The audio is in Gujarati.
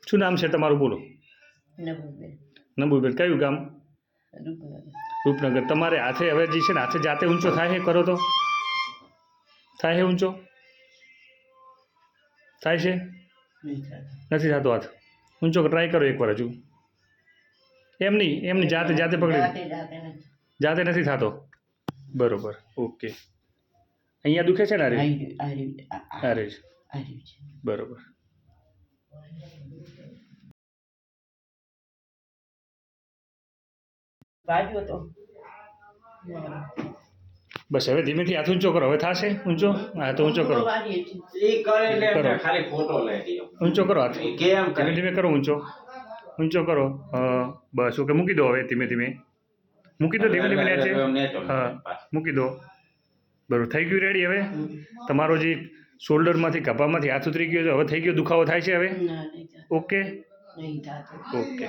શું નામ છે તમારું? બોલો. નબુબેન. કયું ગામ? રૂપનગર. તમારે હાથે હવે જે છે ને હાથે જાતે ઊંચો થાય છે કરો તો થાય છે ઊંચો થાય છે? નથી થતો હાથ ઊંચો? ટ્રાય કરો એકવાર હજુ. એમની જાતે જાતે પકડી જાતે નથી થતો. બરોબર. ઓકે. અહીંયા દુખે છે ને? અરે બરોબર. બસ હવે ધીમેથી હાથ ઊંચો કરો. હવે થશે ઊંચો? હાથ ઊંચો કરો. ઊંચો કરો હાથ. ધીમે ધીમે કરો. ઊંચો કરો. બસ ઓકે. મૂકી દો હવે. ધીમે ધીમે મૂકી દો. ધીમે ધીમે નીચે. હા મૂકી દો. બરોબર. થઈ ગયું રેડી. હવે તમારો જે શોલ્ડરમાંથી ખભામાંથી હાથ ઉતરી ગયો છે. હવે થઈ ગયો. દુખાવો થાય છે હવે? Okay okay.